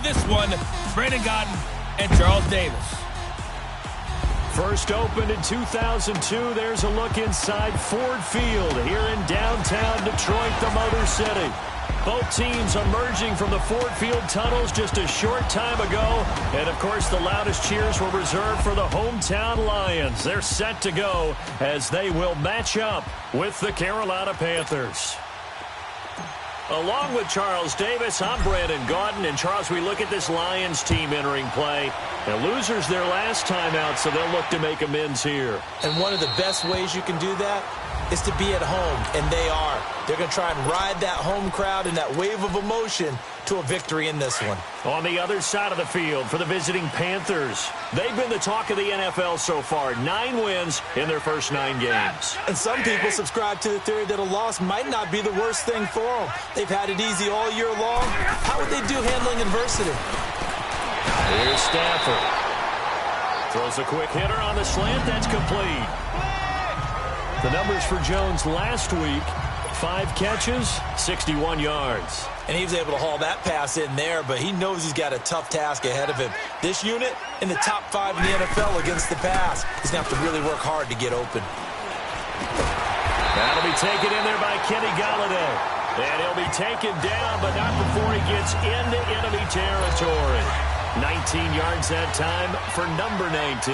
this one, Brandon Gaudin and Charles Davis. First opened in 2002, there's a look inside Ford Field here in downtown Detroit, the Motor City. Both teams emerging from the Ford Field tunnels just a short time ago. And, of course, the loudest cheers were reserved for the hometown Lions. They're set to go as they will match up with the Carolina Panthers. Along with Charles Davis, I'm Brandon Gaudin. And, Charles, we look at this Lions team entering play. The losers their last time out, so they'll look to make amends here. And one of the best ways you can do that is to be at home, and they are. They're going to try and ride that home crowd and that wave of emotion to a victory in this one. On the other side of the field for the visiting Panthers, they've been the talk of the NFL so far. 9 wins in their first 9 games. And some people subscribe to the theory that a loss might not be the worst thing for them. They've had it easy all year long. How would they do handling adversity? Here's Stafford. Throws a quick hitter on the slant. That's complete. The numbers for Jones last week, 5 catches, 61 yards. And he was able to haul that pass in there, but he knows he's got a tough task ahead of him. This unit in the top 5 in the NFL against the pass. He's going to have to really work hard to get open. That'll be taken in there by Kenny Golladay. And he'll be taken down, but not before he gets into enemy territory. 19 yards that time for number 19.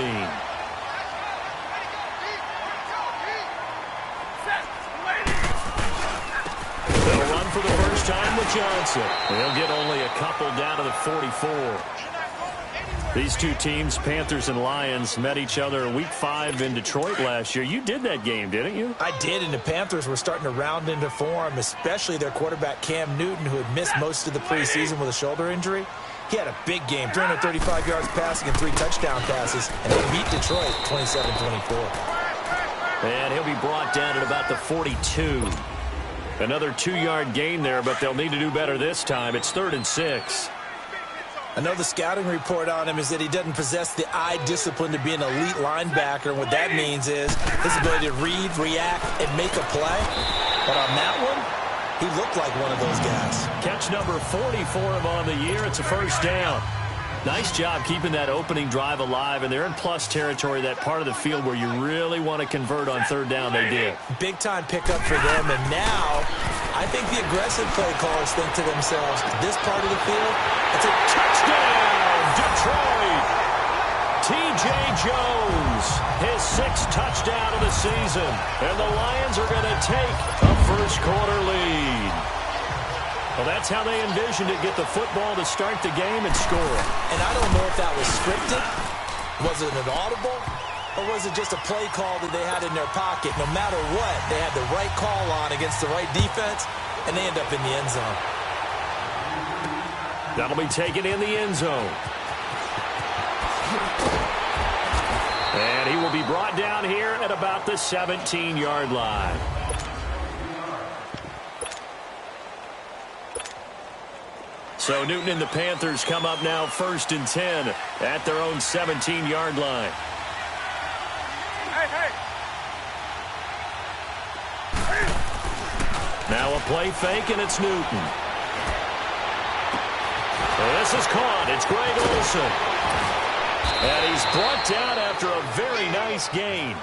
They'll run for the first time with Johnson. They'll get only a couple down to the 44. These two teams, Panthers and Lions, met each other week 5 in Detroit last year. You did that game, didn't you? I did, and the Panthers were starting to round into form, especially their quarterback Cam Newton, who had missed most of the preseason with a shoulder injury. He had a big game, 335 yards passing and 3 touchdown passes, and they beat Detroit 27-24. And he'll be brought down at about the 42. Another 2-yard gain there, but they'll need to do better this time. It's 3rd and 6. I know the scouting report on him is that he doesn't possess the eye discipline to be an elite linebacker. And what that means is his ability to read, react, and make a play. But on that one, he looked like one of those guys. Catch number 40 for him on the year. It's a first down. Nice job keeping that opening drive alive, and they're in plus territory, that part of the field where you really want to convert on 3rd down. They did. Big-time pickup for them, and now I think the aggressive play callers think to themselves, this part of the field, it's a touchdown, Detroit! T.J. Jones, his 6th touchdown of the season, and the Lions are going to take a first-quarter lead. Well, that's how they envisioned it, get the football to start the game and score it. And I don't know if that was scripted, was it an audible, or was it just a play call that they had in their pocket? No matter what, they had the right call on against the right defense, and they end up in the end zone. That'll be taken in the end zone. And he will be brought down here at about the 17-yard line. So Newton and the Panthers come up now 1st and 10 at their own 17-yard line. Now a play fake, and it's Newton. This is caught. It's Greg Olsen. And he's brought down after a very nice gain.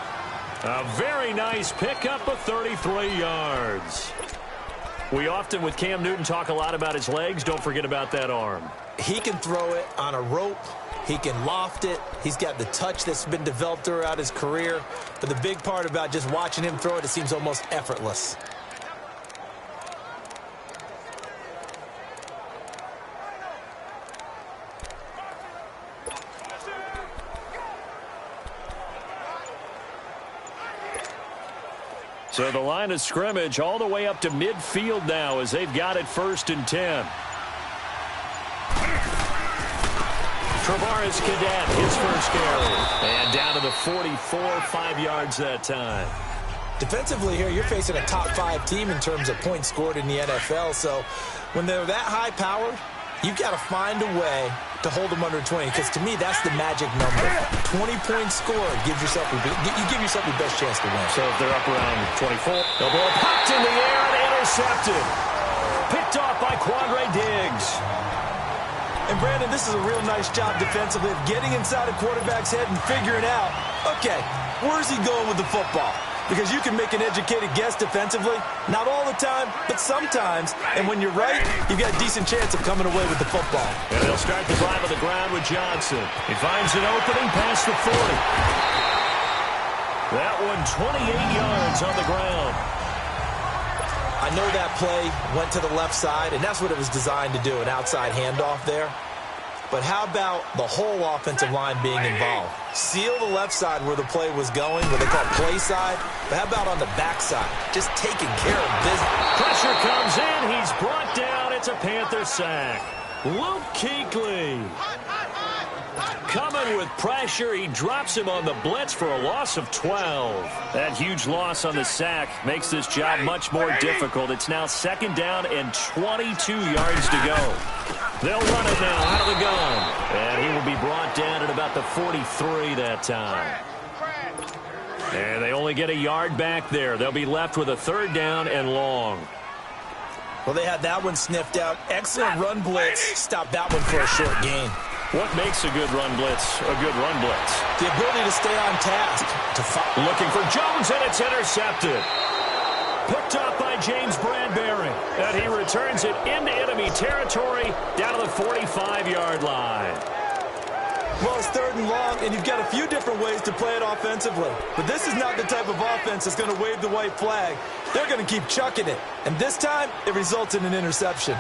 A very nice pickup of 33 yards. We often, with Cam Newton, talk a lot about his legs. Don't forget about that arm. He can throw it on a rope. He can loft it. He's got the touch that's been developed throughout his career. But the big part about just watching him throw it, it seems almost effortless. So the line of scrimmage all the way up to midfield now as they've got it 1st and 10. Travaris Cadet, his first carry. And down to the 44, 5 yards that time. Defensively here, you're facing a top 5 team in terms of points scored in the NFL. So when they're that high powered, you've got to find a way to hold them under 20, because to me, that's the magic number. 20 points scored gives yourself you give yourself your best chance to win. So if they're up around 24, the ball popped in the air and intercepted. Picked off by Quandre Diggs. And, Brandon, this is a real nice job defensively of getting inside a quarterback's head and figuring out, okay, where's he going with the football? Because you can make an educated guess defensively. Not all the time, but sometimes. And when you're right, you've got a decent chance of coming away with the football. And they'll start the drive on the ground with Johnson. He finds an opening past the 40. That one 28 yards on the ground. I know that play went to the left side, and that's what it was designed to do, an outside handoff there. But how about the whole offensive line being involved? Seal the left side where the play was going, what they call play side. But how about on the back side? Just taking care of business. Pressure comes in. He's brought down. It's a Panther sack. Luke Kuechly. Coming with pressure. He drops him on the blitz for a loss of 12. That huge loss on the sack makes this job much more difficult. It's now 2nd down and 22 yards to go. They'll run it now out of the gun. And he will be brought down at about the 43 that time. And they only get a yard back there. They'll be left with a 3rd down and long. Well, they had that one sniffed out. Excellent run blitz. Stop that one for a short gain. What makes a good run blitz a good run blitz? The ability to stay on task. Looking for Jones, and it's intercepted. Picked up by James Bradbury. And he returns it into enemy territory down to the 45-yard line. Well, it's 3rd and long, and you've got a few different ways to play it offensively. But this is not the type of offense that's going to wave the white flag. They're going to keep chucking it. And this time, it results in an interception.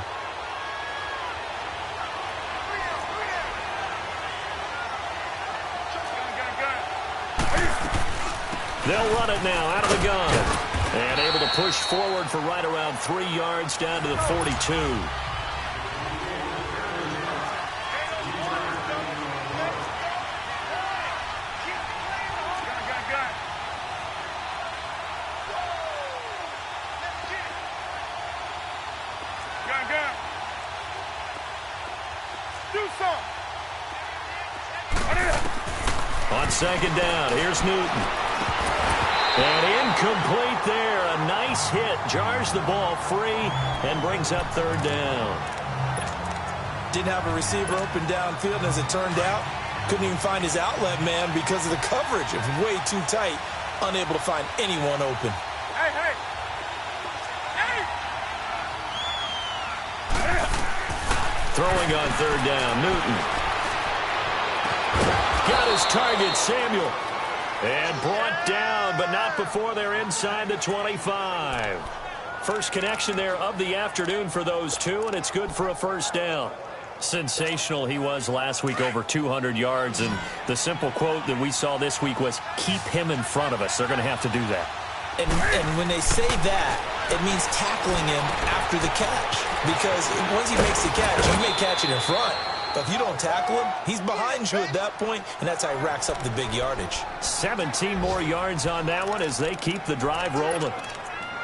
They'll run it now out of the gun. And able to push forward for right around 3 yards down to the 42. On 2nd down, here's Newton. And incomplete there. A nice hit. Jars the ball free and brings up 3rd down. Didn't have a receiver open downfield, and as it turned out, couldn't even find his outlet man because of the coverage. It was way too tight. Unable to find anyone open. Throwing on 3rd down, Newton. Got his target, Samuel. And brought down, but not before they're inside the 25. First connection there of the afternoon for those two, and it's good for a 1st down. Sensational he was last week, over 200 yards, and the simple quote that we saw this week was, keep him in front of us. They're going to have to do that. And when they say that, it means tackling him after the catch. Because once he makes the catch, you may catch it in front. But if you don't tackle him, he's behind you at that point, and that's how he racks up the big yardage. 17 more yards on that one as they keep the drive rolling.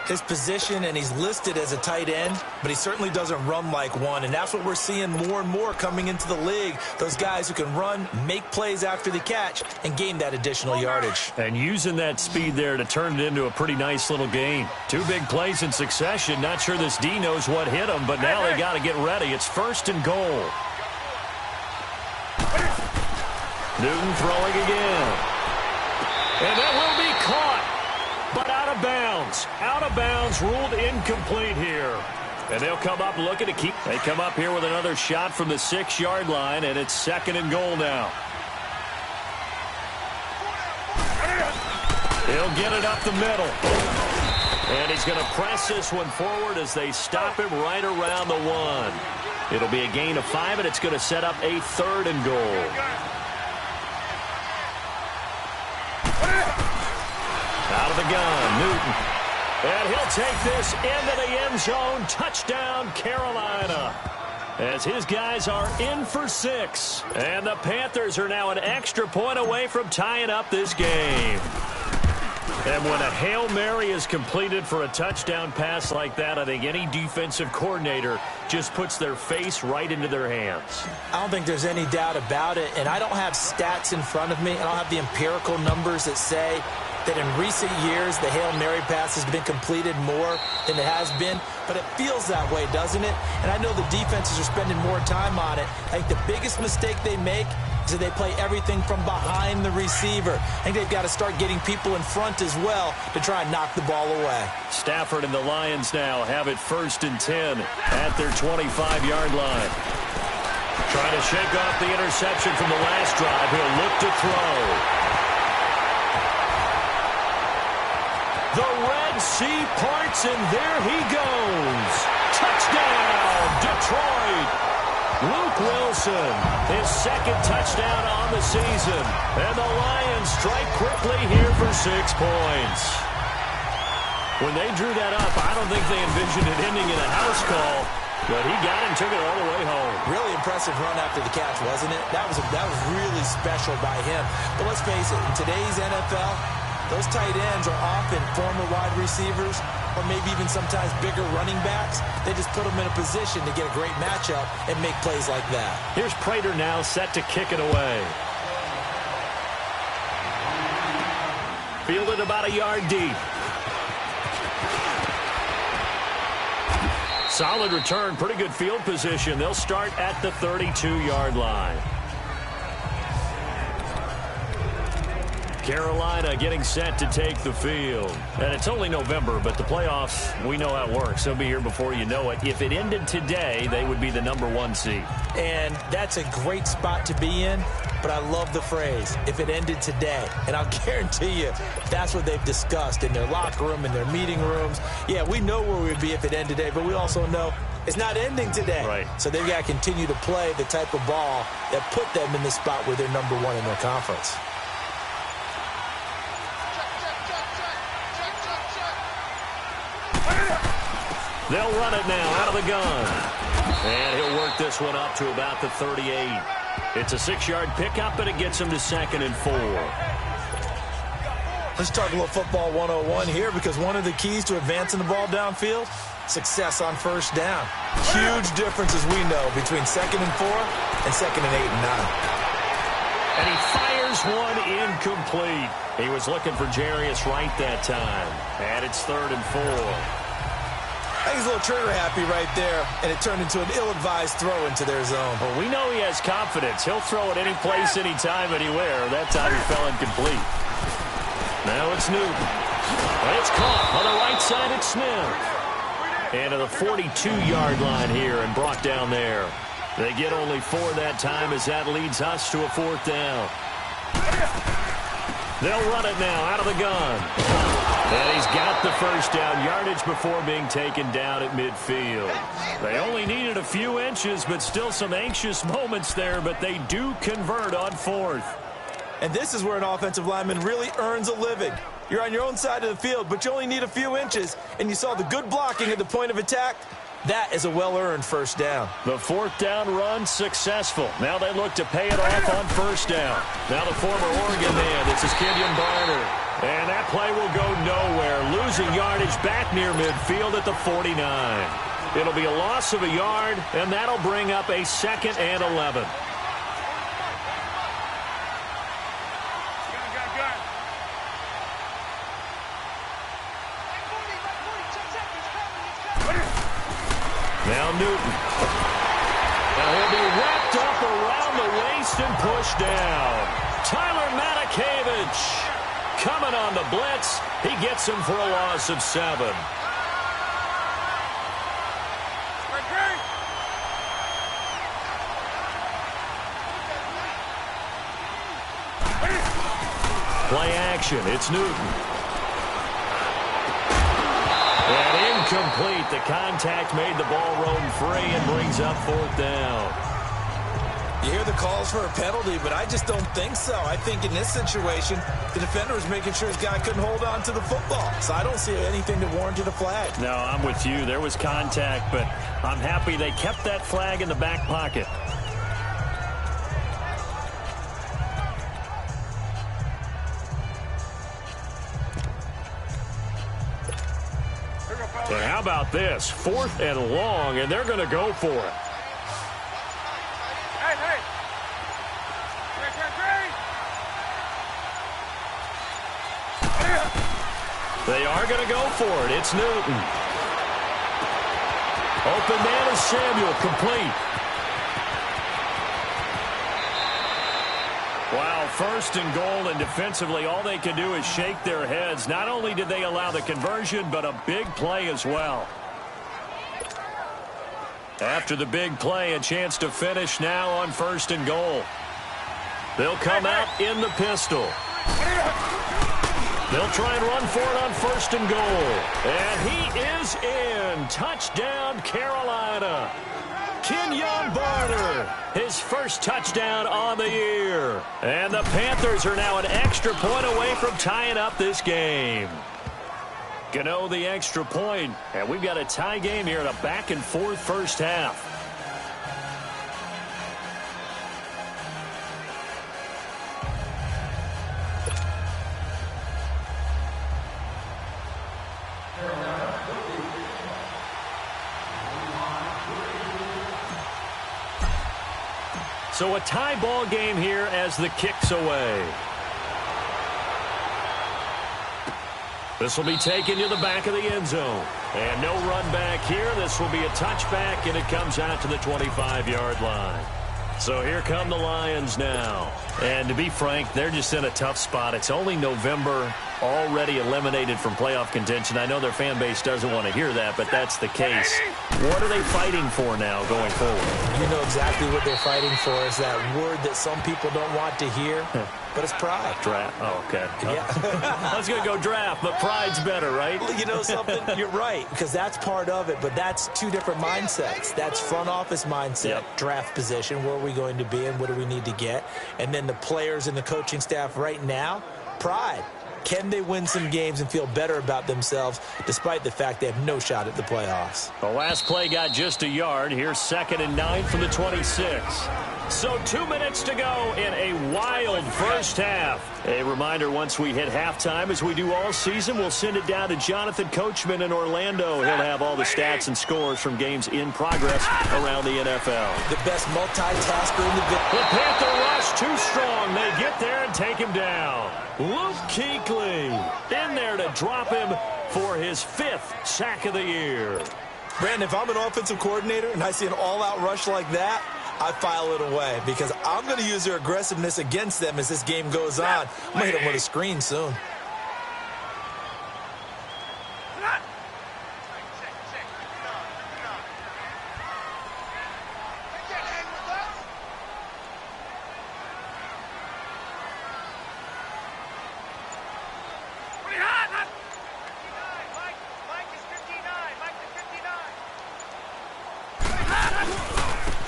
His position, and he's listed as a tight end, but he certainly doesn't run like one, and that's what we're seeing more and more coming into the league. Those guys who can run, make plays after the catch, and gain that additional yardage. And using that speed there to turn it into a pretty nice little gain. 2 big plays in succession. Not sure this D knows what hit him, but now they got to get ready. It's 1st and goal. Newton throwing again. And that will be caught, but out of bounds. Out of bounds, ruled incomplete here. And they'll come up looking to keep. They come up here with another shot from the 6-yard line, and it's 2nd and goal now. He'll get it up the middle. And he's going to press this one forward as they stop him right around the 1. It'll be a gain of 5, and it's going to set up a 3rd and goal. Out of the gun, Newton. And he'll take this into the end zone. Touchdown, Carolina. As his guys are in for 6. And the Panthers are now an extra point away from tying up this game. And when a Hail Mary is completed for a touchdown pass like that, I think any defensive coordinator just puts their face right into their hands. I don't think there's any doubt about it, and I don't have stats in front of me. I don't have the empirical numbers that say that in recent years the Hail Mary pass has been completed more than it has been, but it feels that way, doesn't it? And I know the defenses are spending more time on it. I think the biggest mistake they make is that they play everything from behind the receiver. I think they've got to start getting people in front as well to try and knock the ball away. Stafford and the Lions now have it 1st and 10 at their 25-yard line. Trying to shake off the interception from the last drive. He'll look to throw. The Red Sea parts, and there he goes. Touchdown, Detroit. Luke Wilson, his 2nd touchdown on the season. And the Lions strike quickly here for 6 points. When they drew that up, I don't think they envisioned it ending in a house call, but he got it and took it all the way home. Really impressive run after the catch, wasn't it? That was really special by him. But let's face it, in today's NFL, those tight ends are often former wide receivers or maybe even sometimes bigger running backs. They just put them in a position to get a great matchup and make plays like that. Here's Prater now set to kick it away. Fielded about a yard deep. Solid return, pretty good field position. They'll start at the 32-yard line. Carolina getting set to take the field. And it's only November, but the playoffs, we know how it works. They'll be here before you know it. If it ended today, they would be the #1 seed. And that's a great spot to be in, but I love the phrase, if it ended today. And I'll guarantee you, that's what they've discussed in their locker room, in their meeting rooms. Yeah, we know where we'd be if it ended today, but we also know it's not ending today. Right. So they've got to continue to play the type of ball that put them in the spot where they're #1 in their conference. They'll run it now out of the gun. And he'll work this one up to about the 38. It's a 6-yard pickup, and it gets him to 2nd and 4. Let's talk a little football 101 here, because one of the keys to advancing the ball downfield, success on 1st down. Huge difference, as we know, between 2nd and 4 and 2nd and 8 and 9. And he fires one incomplete. He was looking for Jarius Wright that time. And it's 3rd and 4. I think he's a little trigger happy right there, and it turned into an ill-advised throw into their zone. Well, we know he has confidence. He'll throw it any place, anytime, anywhere. That time he fell incomplete. Now it's Newton. But it's caught on the right side. It's Smith. And to the 42-yard line here and brought down there. They get only 4 that time, as that leads us to a 4th down. They'll run it now out of the gun. And he's got the 1st down, yardage before being taken down at midfield. They only needed a few inches, but still some anxious moments there, but they do convert on 4th. And this is where an offensive lineman really earns a living. You're on your own side of the field, but you only need a few inches, and you saw the good blocking at the point of attack. That is a well-earned 1st down. The 4th down run successful. Now they look to pay it off on 1st down. Now the former Oregon man, this is Kenyon Barner. And that play will go nowhere. Losing yardage back near midfield at the 49. It'll be a loss of a yard, and that'll bring up a 2nd and 11. Now Newton. Now he'll be wrapped up around the waist and pushed down. Tyler Matakevich coming on the blitz. He gets him for a loss of 7. Play action. It's Newton. And incomplete. The contact made the ball roam free and brings up 4th down. You hear the calls for a penalty, but I just don't think so. I think in this situation, the defender was making sure his guy couldn't hold on to the football. So I don't see anything that warranted a flag. No, I'm with you. There was contact, but I'm happy they kept that flag in the back pocket. And how about this? 4th and long, and they're going to go for it. They are going to go for it. It's Newton. Open man is Samuel, complete. Wow, first and goal, and defensively all they can do is shake their heads. Not only did they allow the conversion, but a big play as well. After the big play, a chance to finish now on first and goal. They'll come out in the pistol. They'll try and run for it on first and goal. And he is in. Touchdown, Carolina. Kenyon Barner, his first touchdown on the year. And the Panthers are now an extra point away from tying up this game. Gano the extra point, and we've got a tie game here in a back-and-forth first half. So a tie ball game here as the kick's away. This will be taken to the back of the end zone. And no run back here. This will be a touchback, and it comes out to the 25-yard line. So here come the Lions now. And to be frank, they're just in a tough spot. It's only November, already eliminated from playoff contention. I know their fan base doesn't want to hear that, but that's the case. What are they fighting for now going forward? You know exactly what they're fighting for is that word that some people don't want to hear, but it's pride. Draft. Oh, okay. Yeah. I was going to go draft, but pride's better, right? You know something? You're right, because that's part of it, but that's two different mindsets. That's front office mindset, draft position, where are we going to be and what do we need to get? And then the players and the coaching staff right now, pride. Can they win some games and feel better about themselves despite the fact they have no shot at the playoffs? The last play got just a yard. Here's 2nd and 9 from the 26. So 2 minutes to go in a wild first half. A reminder, once we hit halftime, as we do all season, we'll send it down to Jonathan Coachman in Orlando. He'll have all the stats and scores from games in progress around the NFL. The best multitasker in the business. The Panther rush too strong. They get there and take him down. Luke Kuechly in there to drop him for his 5th sack of the year. Brandon, if I'm an offensive coordinator and I see an all-out rush like that, I file it away because I'm going to use their aggressiveness against them as this game goes on. I'm going to hit them with a screen soon.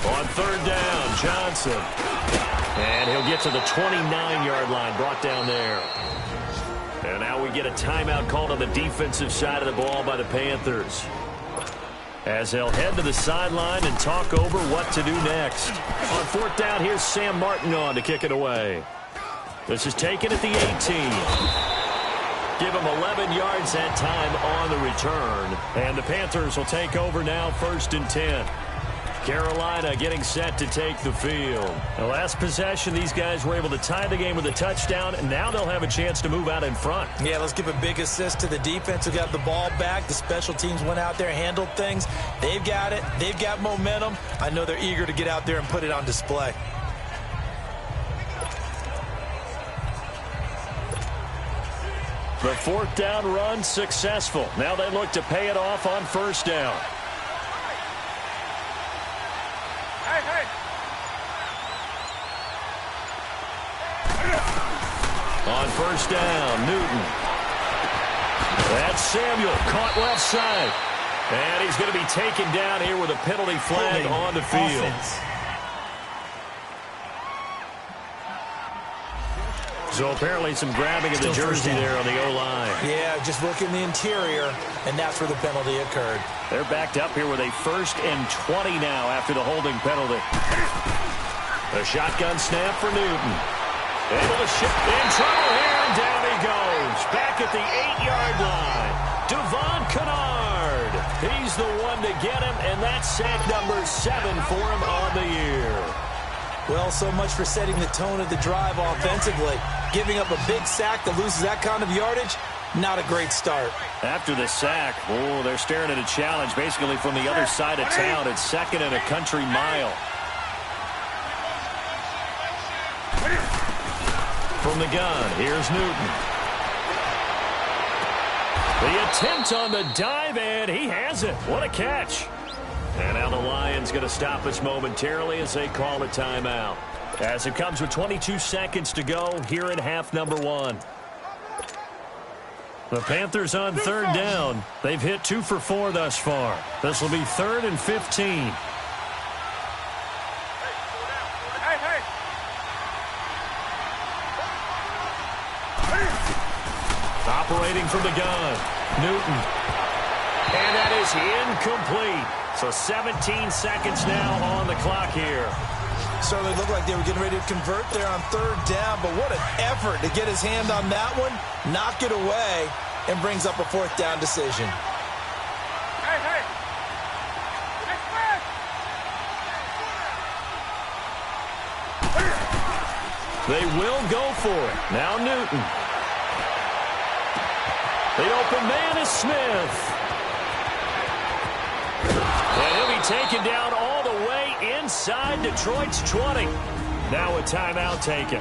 On 3rd down, Johnson. And he'll get to the 29-yard line, brought down there. And now we get a timeout called on the defensive side of the ball by the Panthers, as they'll head to the sideline and talk over what to do next. On 4th down, here's Sam Martin on to kick it away. This is taken at the 18. Give him 11 yards that time on the return. And the Panthers will take over now, 1st and 10. Carolina getting set to take the field. The last possession, these guys were able to tie the game with a touchdown, and now they'll have a chance to move out in front. Yeah, let's give a big assist to the defense who got the ball back. The special teams went out there, handled things. They've got it. They've got momentum. I know they're eager to get out there and put it on display. The 4th down run successful. Now they look to pay it off on 1st down. On 1st down, Newton. That's Samuel, caught left side. And he's going to be taken down here with a penalty flag on the field. So apparently some grabbing of the jersey there on the O-line. Yeah, just look in the interior, and that's where the penalty occurred. They're backed up here with a 1st and 20 now after the holding penalty. A shotgun snap for Newton. Able to shift in trouble here, and down he goes. Back at the 8-yard line. Devon Kennard. He's the one to get him, and that's sack number 7 for him on the year. Well, so much for setting the tone of the drive offensively. Giving up a big sack that loses that kind of yardage, Not a great start. After the sack, they're staring at a challenge basically from the other side of town. It's 2nd and a country mile. From the gun, here's Newton. The attempt on the dive, and he has it. What a catch. And now the Lions going to stop us momentarily as they call a timeout. As it comes with 22 seconds to go here in half number 1. The Panthers on 3rd down. They've hit 2 for 4 thus far. This will be 3rd and 15. Operating from the gun, Newton. And that is incomplete. So 17 seconds now on the clock here. Certainly looked like they were getting ready to convert there on 3rd down, but what an effort to get his hand on that one, knock it away, and brings up a 4th down decision. They will go for it. Now Newton. The open man is Smith. And he'll be taken down all the way inside Detroit's 20. Now a timeout taken.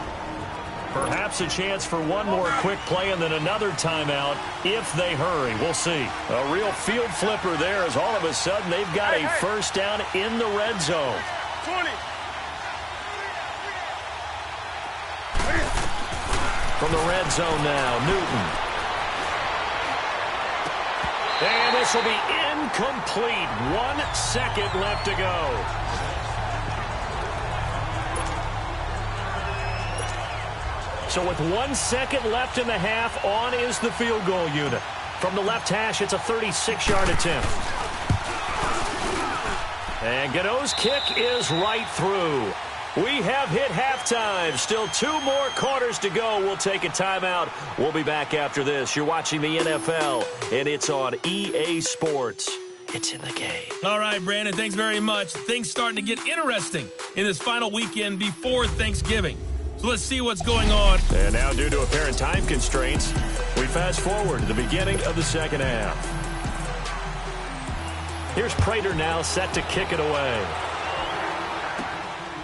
Perhaps a chance for one more quick play and then another timeout if they hurry. We'll see. A real field flipper there as all of a sudden they've got a first down in the red zone. 20. From the red zone now, Newton. And this will be incomplete. 1 second left to go. So with 1 second left in the half, on is the field goal unit. From the left hash, it's a 36-yard attempt. And Godot's kick is right through. We have hit halftime. Still 2 more quarters to go. We'll take a timeout. We'll be back after this. You're watching the NFL, and it's on EA Sports. It's in the game. All right, Brandon, thanks very much. Things starting to get interesting in this final weekend before Thanksgiving. So let's see what's going on. And now, due to apparent time constraints, we fast forward to the beginning of the second half. Here's Prater now set to kick it away.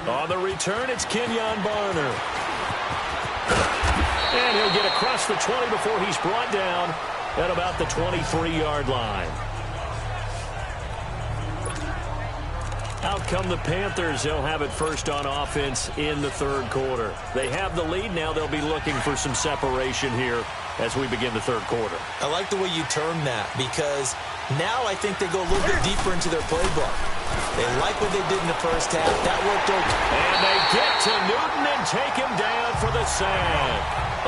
On the return, it's Kenyon Barner. And he'll get across the 20 before he's brought down at about the 23-yard line. Out come the Panthers. They'll have it first on offense in the 3rd quarter. They have the lead. Now they'll be looking for some separation here as we begin the 3rd quarter. I like the way you term that because now I think they go a little bit deeper into their playbook. They like what they did in the first half. That worked okay. And they get to Newton and take him down for the sack.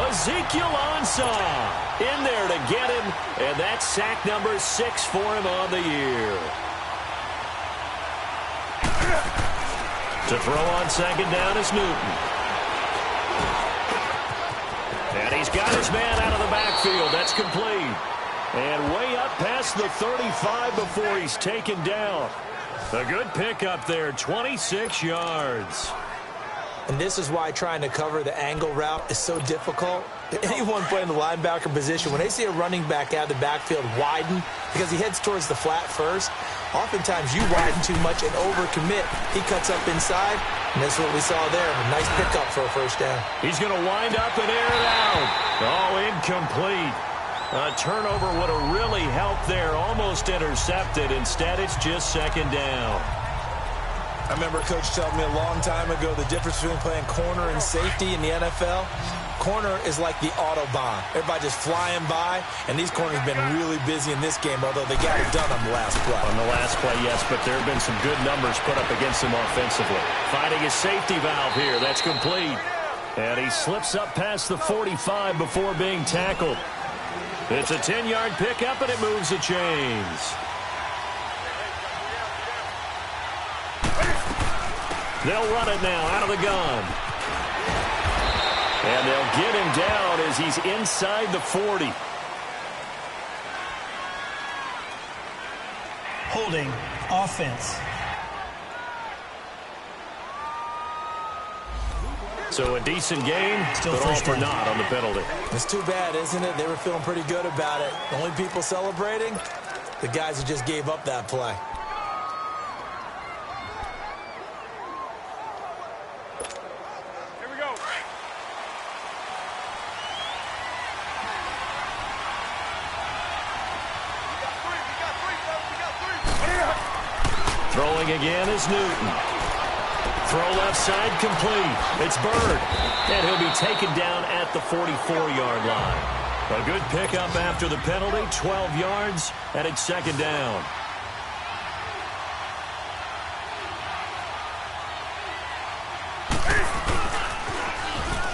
Ezekiel Ansah in there to get him, and that's sack number 6 for him on the year. To throw on 2nd down is Newton. And he's got his man out of the backfield. That's complete. And way up past the 35 before he's taken down. A good pickup there, 26 yards. And this is why trying to cover the angle route is so difficult. Anyone playing the linebacker position, when they see a running back out of the backfield widen, because he heads towards the flat first, oftentimes you widen too much and overcommit. He cuts up inside, and that's what we saw there. A nice pickup for a first down. He's going to wind up and air it out. Oh, incomplete. A turnover would have really helped there. Almost intercepted. Instead, it's just 2nd down. I remember Coach telling me a long time ago the difference between playing corner and safety in the NFL. Corner is like the Autobahn. Everybody just flying by, and these corners have been really busy in this game, although they got it done on the last play. On the last play, yes, but there have been some good numbers put up against him offensively. Finding his safety valve here. That's complete. And he slips up past the 45 before being tackled. It's a 10-yard pickup, and it moves the chains. They'll run it now out of the gun. And they'll get him down as he's inside the 40. Holding offense. So a decent game, but all for naught on the penalty. It's too bad, isn't it? They were feeling pretty good about it. The only people celebrating, the guys who just gave up that play. Throwing again is Newton. Throw left side complete. It's Bird. And he'll be taken down at the 44-yard line. A good pickup after the penalty, 12 yards, and it's second down.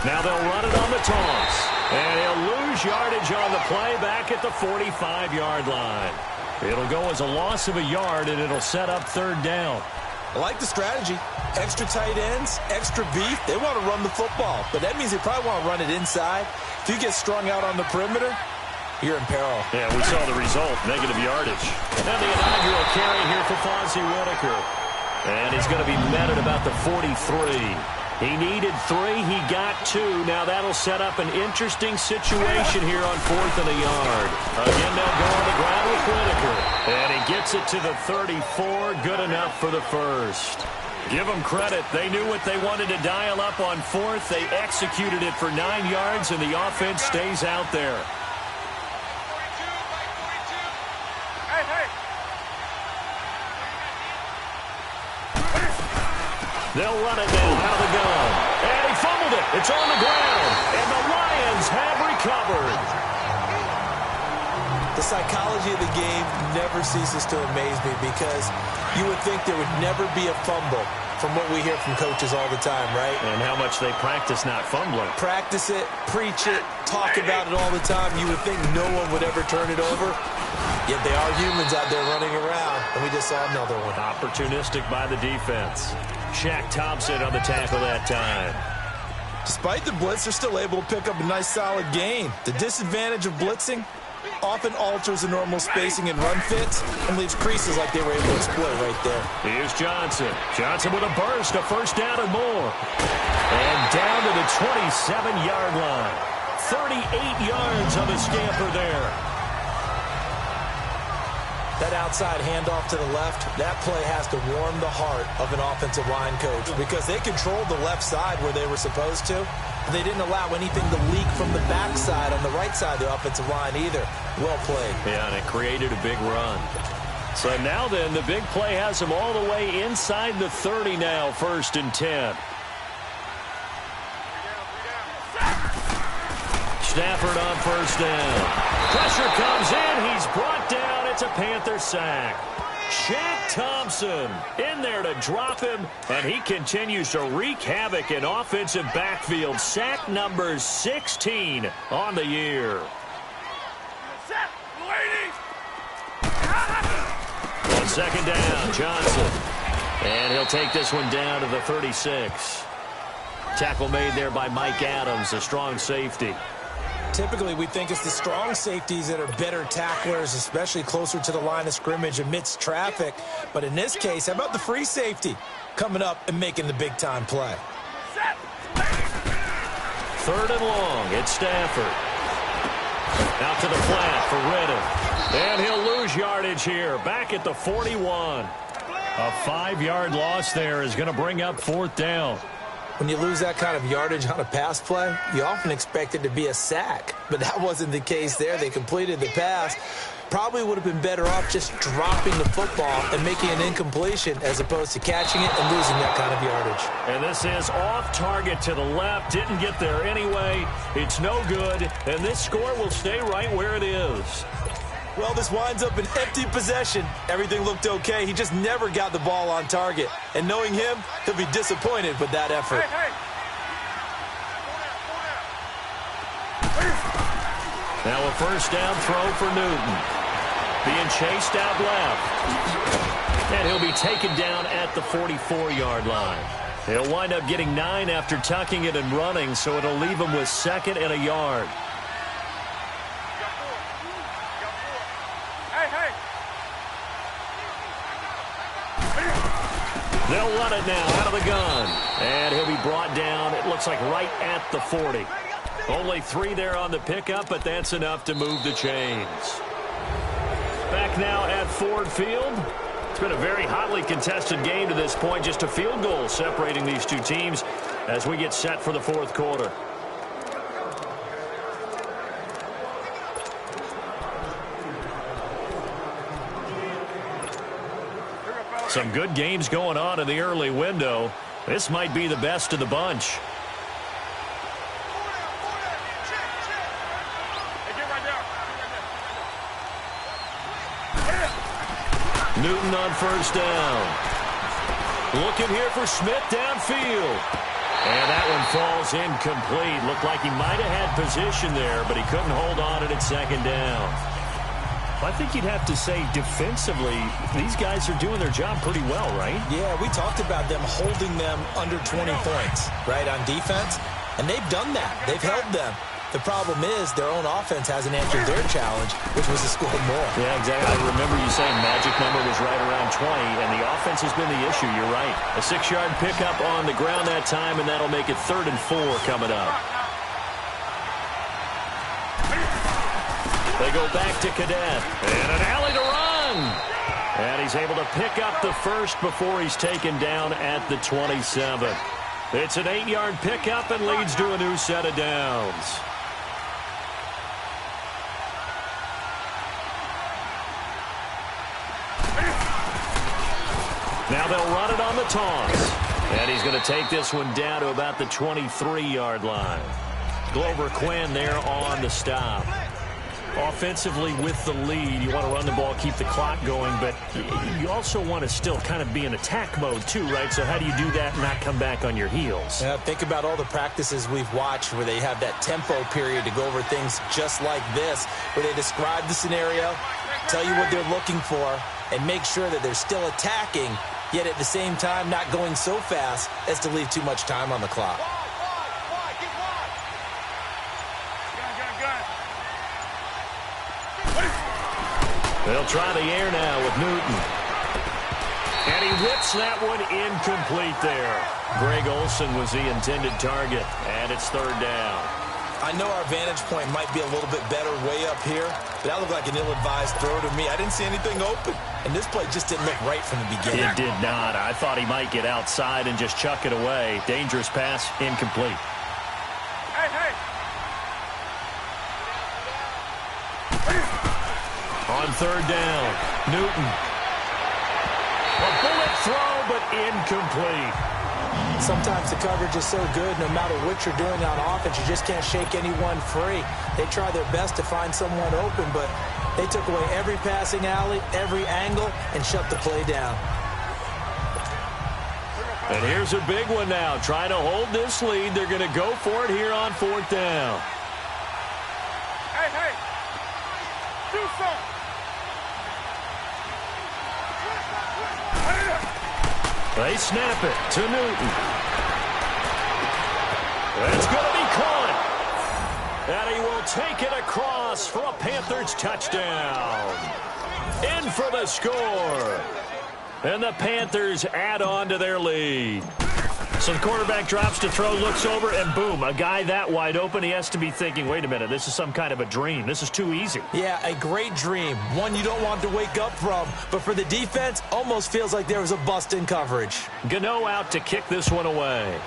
Now they'll run it on the toss. And he'll lose yardage on the play back at the 45-yard line. It'll go as a loss of a yard, and it'll set up third down. I like the strategy. Extra tight ends, extra beef. They want to run the football, but that means they probably want to run it inside. If you get strung out on the perimeter, you're in peril. Yeah, we saw the result, negative yardage. And the inaugural carry here for Fonzie Whitaker. And he's going to be met at about the 43. He needed 3. He got 2. Now that'll set up an interesting situation here on 4th and a yard. Again, they'll go on the ground with Whitaker. And he gets it to the 34. Good enough for the first. Give them credit. They knew what they wanted to dial up on 4th. They executed it for 9 yards, and the offense stays out there. They'll run it now out of the gun. And he fumbled it. It's on the ground. And the Lions have recovered. The psychology of the game never ceases to amaze me because you would think there would never be a fumble from what we hear from coaches all the time, right? And how much they practice not fumbling. Practice it, preach it, talk about it all the time. You would think no one would ever turn it over. Yet they are humans out there running around, and we just saw another one. Opportunistic by the defense. Shaq Thompson on the tackle that time. Despite the blitz, they're still able to pick up a nice, solid gain. The disadvantage of blitzing often alters the normal spacing and run fits and leaves creases like they were able to exploit right there. Here's Johnson. Johnson with a burst, a first down and more. And down to the 27-yard line. 38 yards on the scamper there. That outside handoff to the left, that play has to warm the heart of an offensive line coach because they controlled the left side where they were supposed to. They didn't allow anything to leak from the backside on the right side of the offensive line either. Well played. Yeah, and it created a big run. So now then, the big play has them all the way inside the 30 now, 1st and 10. Stafford on first down. Pressure comes in. He's brought down. It's a Panther sack. Shaq Thompson in there to drop him, and he continues to wreak havoc in offensive backfield. Sack number 16 on the year. On second down, Johnson. And he'll take this one down to the 36. Tackle made there by Mike Adams, a strong safety. Typically, we think it's the strong safeties that are better tacklers, especially closer to the line of scrimmage amidst traffic. But in this case, how about the free safety coming up and making the big-time play? 3rd and long. It's Stafford. Out to the flat for Redden. And he'll lose yardage here. Back at the 41. A 5-yard loss there is going to bring up 4th down. When you lose that kind of yardage on a pass play, you often expect it to be a sack. But that wasn't the case there. They completed the pass. Probably would have been better off just dropping the football and making an incompletion as opposed to catching it and losing that kind of yardage. And this is off target to the left. Didn't get there anyway. It's no good. And this score will stay right where it is. Well, this winds up an empty possession. Everything looked okay. He just never got the ball on target. And knowing him, he'll be disappointed with that effort. Now a first down throw for Newton. Being chased out left. And he'll be taken down at the 44-yard line. He'll wind up getting 9 after tucking it and running, so it'll leave him with 2nd and a yard. They'll run it now out of the gun. And he'll be brought down, it looks like right at the 40. Only 3 there on the pickup, but that's enough to move the chains. Back now at Ford Field. It's been a very hotly contested game to this point. Just a field goal separating these two teams as we get set for the fourth quarter. Some good games going on in the early window. This might be the best of the bunch. Newton on first down. Looking here for Smith downfield. And that one falls incomplete. Looked like he might have had position there, but he couldn't hold on at second down. I think you'd have to say defensively, these guys are doing their job pretty well, right? Yeah, we talked about them holding them under 20 points, right, on defense. And they've done that. They've held them. The problem is their own offense hasn't answered their challenge, which was to score more. Yeah, exactly. I remember you saying magic number was right around 20, and the offense has been the issue. You're right. A 6-yard pickup on the ground that time, and that'll make it 3rd and 4 coming up. They go back to Cadet. And an alley to run. And he's able to pick up the first before he's taken down at the 27. It's an 8-yard pickup and leads to a new set of downs. Now they'll run it on the toss. And he's going to take this one down to about the 23-yard line. Glover Quinn there on the stop. Offensively with the lead, you want to run the ball, keep the clock going, but you also want to still kind of be in attack mode too, right? So how do you do that and not come back on your heels? Yeah, think about all the practices we've watched where they have that tempo period to go over things just like this, where they describe the scenario, tell you what they're looking for, and make sure that they're still attacking, yet at the same time not going so fast as to leave too much time on the clock. They'll try the air now with Newton. And he whips that one incomplete there. Greg Olsen was the intended target, and it's 3rd down. I know our vantage point might be a little bit better way up here, but that looked like an ill-advised throw to me. I didn't see anything open, and this play just didn't look right from the beginning. It did not. I thought he might get outside and just chuck it away. Dangerous pass, incomplete. Hey! On 3rd down, Newton. A bullet throw, but incomplete. Sometimes the coverage is so good, no matter what you're doing on offense, you just can't shake anyone free. They try their best to find someone open, but they took away every passing alley, every angle, and shut the play down. And here's a big one now. Trying to hold this lead. They're going to go for it here on 4th down. Hey! Do something! They snap it to Newton. It's going to be caught. And he will take it across for a Panthers touchdown. In for the score. And the Panthers add on to their lead. So the quarterback drops to throw, looks over, and boom, a guy that wide open, he has to be thinking, wait a minute, this is some kind of a dream. This is too easy. Yeah, a great dream. One you don't want to wake up from. But for the defense, almost feels like there was a bust in coverage. Gano out to kick this one away.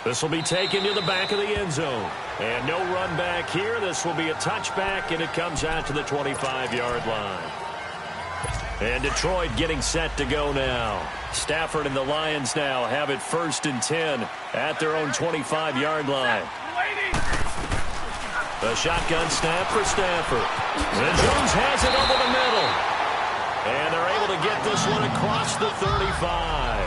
This will be taken to the back of the end zone. And no run back here. This will be a touchback, and it comes out to the 25-yard line. And Detroit getting set to go now. Stafford and the Lions now have it 1st and 10 at their own 25-yard line. The shotgun snap for Stafford. And Jones has it over the middle. And they're able to get this one across the 35.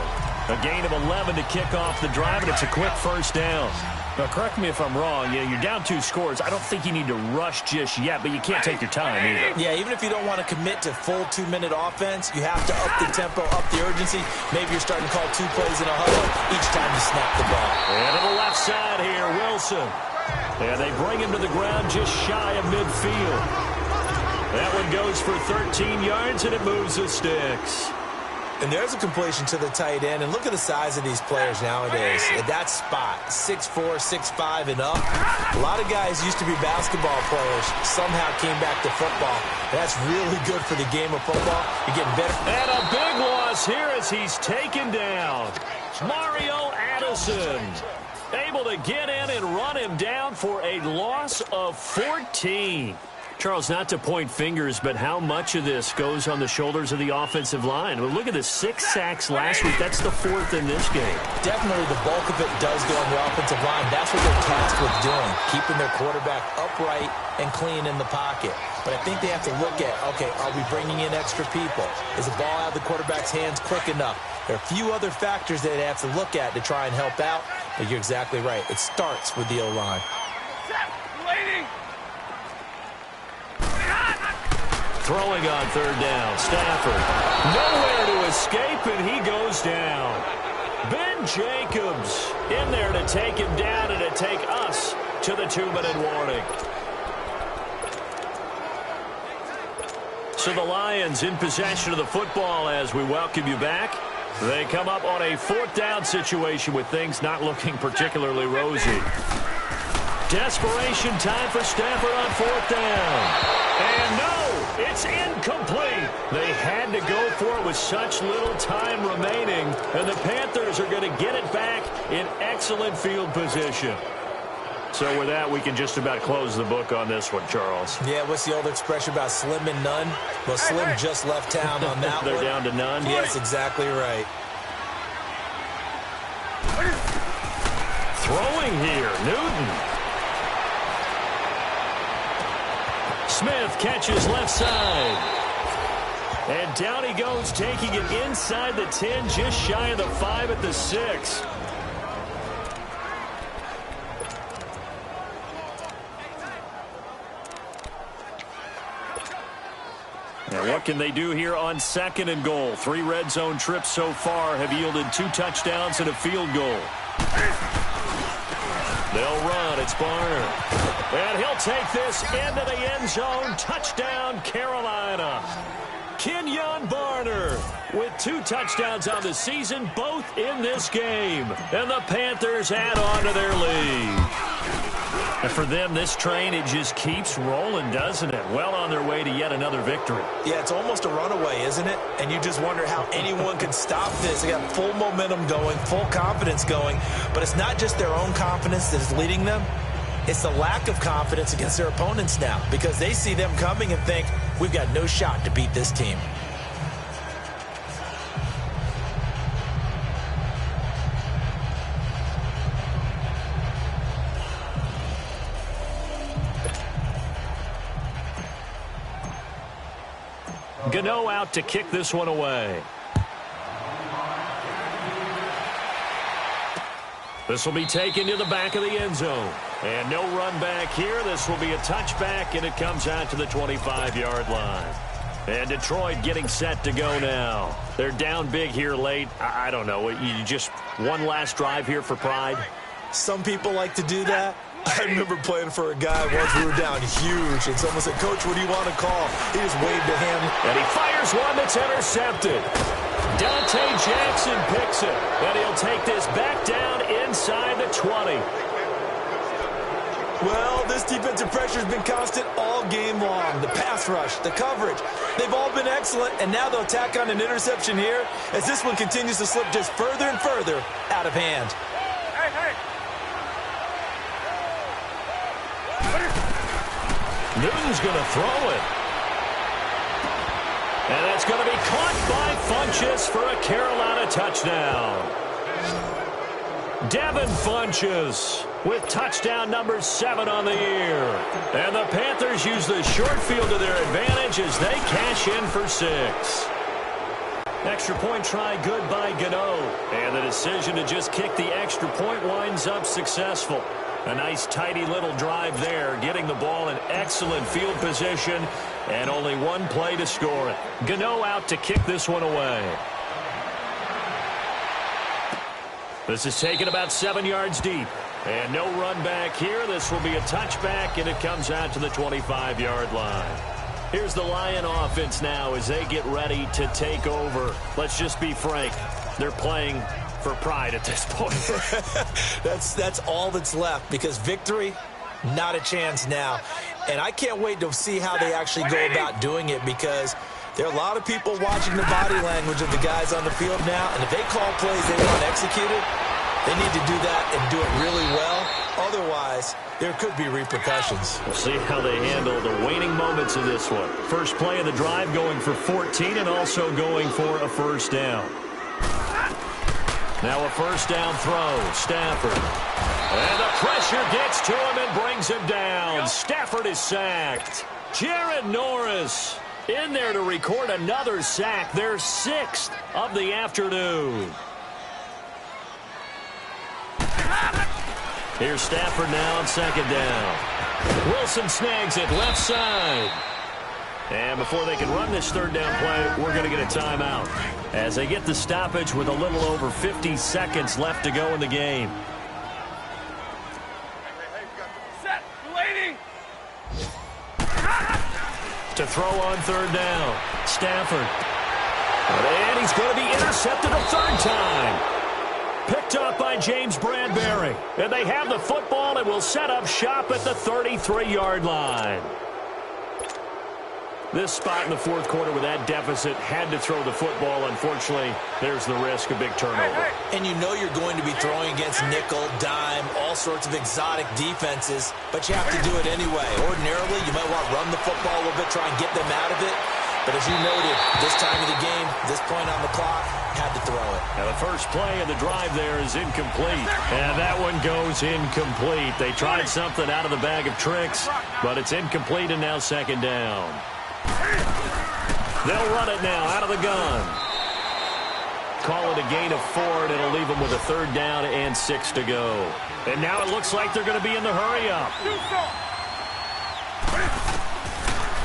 A gain of 11 to kick off the drive, and it's a quick 1st down. Now, correct me if I'm wrong. Yeah, you're down 2 scores. I don't think you need to rush just yet, but you can't take your time either. Yeah, even if you don't want to commit to full 2-minute offense, you have to up the tempo, up the urgency. Maybe you're starting to call 2 plays in a huddle each time you snap the ball. And to the left side here, Wilson. And they bring him to the ground just shy of midfield. That one goes for 13 yards, and it moves the sticks. And there's a completion to the tight end. And look at the size of these players nowadays. At that spot, 6'4", 6'5", and up. A lot of guys used to be basketball players, somehow came back to football. And that's really good for the game of football. You're getting better. And a big loss here as he's taken down. Mario Addison able to get in and run him down for a loss of 14. Charles, not to point fingers, but how much of this goes on the shoulders of the offensive line? Well, look at the 6 sacks last week. That's the 4th in this game. Definitely the bulk of it does go on the offensive line. That's what they're tasked with doing, keeping their quarterback upright and clean in the pocket. But I think they have to look at, okay, are we bringing in extra people? Is the ball out of the quarterback's hands quick enough? There are a few other factors that they have to look at to try and help out. But you're exactly right. It starts with the O-line. Throwing on 3rd down, Stafford. Nowhere to escape, and he goes down. Ben Jacobs in there to take him down and to take us to the 2-minute warning. So the Lions in possession of the football as we welcome you back. They come up on a 4th down situation with things not looking particularly rosy. Desperation time for Stafford on 4th down. And no, it's incomplete. They had to go for it with such little time remaining, and the Panthers are going to get it back in excellent field position. So with that, we can just about close the book on this one, Charles. Yeah, what's the old expression about slim and none? Well, Slim just left town on that They're one. down to none? Yes, exactly right. Throwing here, Newton. Smith catches left side. And down he goes, taking it inside the 10, just shy of the 5 at the 6. Now what can they do here on 2nd and goal? 3 red zone trips so far have yielded 2 touchdowns and a field goal. They'll run. It's Barner. And he'll take this into the end zone. Touchdown, Carolina. Kenyon Barner with 2 touchdowns on the season, both in this game. And the Panthers add on to their lead. And for them, this train, it just keeps rolling, doesn't it? Well on their way to yet another victory. Yeah, it's almost a runaway, isn't it? And you just wonder how anyone could stop this. They got full momentum going, full confidence going. But it's not just their own confidence that is leading them. It's the lack of confidence against their opponents now, because they see them coming and think, we've got no shot to beat this team. Gano out to kick this one away. This will be taken to the back of the end zone. And no run back here. This will be a touchback, and it comes out to the 25-yard line. And Detroit getting set to go now. They're down big here late. I don't know. You just one last drive here for pride? Some people like to do that. I remember playing for a guy once. We were down huge, and someone said, Coach, what do you want to call? He just waved to him. And he fires one that's intercepted. Dante Jackson picks it, and he'll take this back down inside the 20. Well, this defensive pressure has been constant all game long. The pass rush, the coverage, they've all been excellent, and now they'll tack on an interception here as this one continues to slip just further and further out of hand. Hey, hey. Newton's going to throw it. And it's going to be caught by Funchess for a Carolina touchdown. Devin Funchess with touchdown number 7 on the year. And the Panthers use the short field to their advantage as they cash in for 6. Extra point try good by Gano. And the decision to just kick the extra point winds up successful. A nice, tidy little drive there, getting the ball in excellent field position, and only one play to score it. Gano out to kick this one away. This is taken about 7 yards deep. And no run back here. This will be a touchback, and it comes out to the 25-yard line. Here's the Lion offense now as they get ready to take over. Let's just be frank. They're playing for pride at this point. That's all that's left, because victory, not a chance now. And I can't wait to see how they actually go about doing it, because there are a lot of people watching the body language of the guys on the field now, and if they call plays they want executed, they need to do that and do it really well. Otherwise, there could be repercussions. We'll see how they handle the waning moments of this one. First play of the drive going for 14 and also going for a first down. Now a first down throw. Stafford. And the pressure gets to him and brings him down. Stafford is sacked. Jared Norris in there to record another sack. Their 6th of the afternoon. Here's Stafford now on second down. Wilson snags it left side. And before they can run this third down play, we're going to get a timeout as they get the stoppage with a little over 50 seconds left to go in the game. Set. Waiting. To throw on third down. Stafford. And he's going to be intercepted a third time. Picked up by James Bradbury. And they have the football and will set up shop at the 33-yard line. This spot in the fourth quarter with that deficit had to throw the football. Unfortunately, there's the risk of big turnover. And you know you're going to be throwing against nickel, dime, all sorts of exotic defenses, but you have to do it anyway. Ordinarily, you might want to run the football a little bit, try and get them out of it. But as you noted, this time of the game, this point on the clock, had to throw it. Now the first play of the drive there is incomplete. And that one goes incomplete. They tried something out of the bag of tricks, but it's incomplete and now second down. They'll run it now out of the gun. Call it a gain of 4, and it'll leave them with a third down and 6 to go. And now it looks like they're going to be in the hurry-up.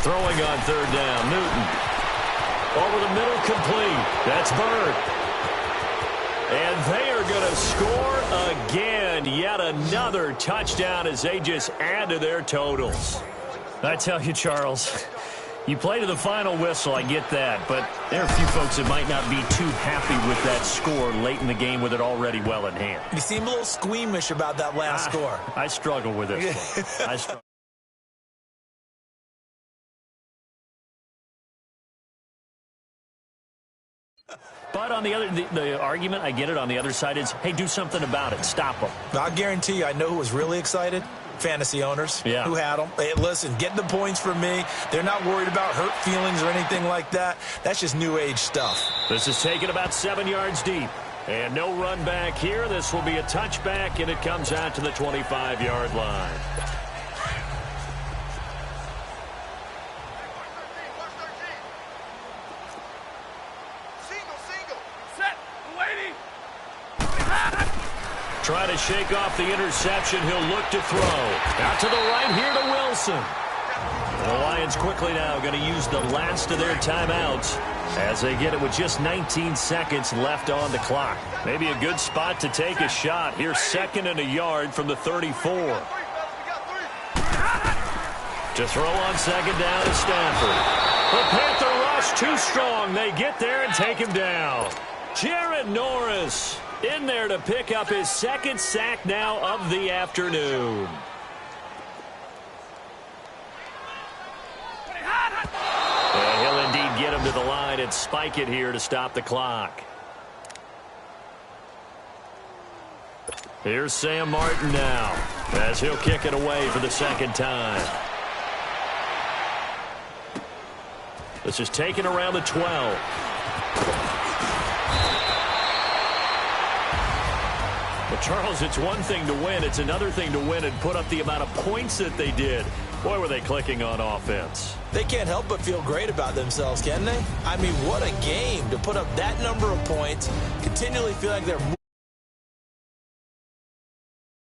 Throwing on third down, Newton. Over the middle, complete. That's Bird. And they are going to score again. Yet another touchdown as they just add to their totals. I tell you, Charles, you play to the final whistle, I get that, but there are a few folks that might not be too happy with that score late in the game with it already well in hand. You seem a little squeamish about that last score. I struggle with this one. I struggle. But on the other, the argument, I get it, on the other side is, hey, do something about it. Stop them. I guarantee you, I know who was really excited. Fantasy owners who had them. Hey, listen, get the points from me. They're not worried about hurt feelings or anything like that. That's just new age stuff. This is taken about 7 yards deep. And no run back here. This will be a touchback, and it comes out to the 25-yard line. Trying to shake off the interception. He'll look to throw. Out to the right here to Wilson. The Lions quickly now going to use the last of their timeouts as they get it with just 19 seconds left on the clock. Maybe a good spot to take a shot. Here's 2nd and a yard from the 34. To throw on second down to Stafford. The Panther rush too strong. They get there and take him down. Jared Norris in there to pick up his 2nd sack now of the afternoon. And he'll indeed get him to the line and spike it here to stop the clock. Here's Sam Martin now as he'll kick it away for the 2nd time. This is taken around the 12. But Charles, it's one thing to win. It's another thing to win and put up the amount of points that they did. Boy, were they clicking on offense. They can't help but feel great about themselves, can they? I mean, what a game to put up that number of points, continually feel like they're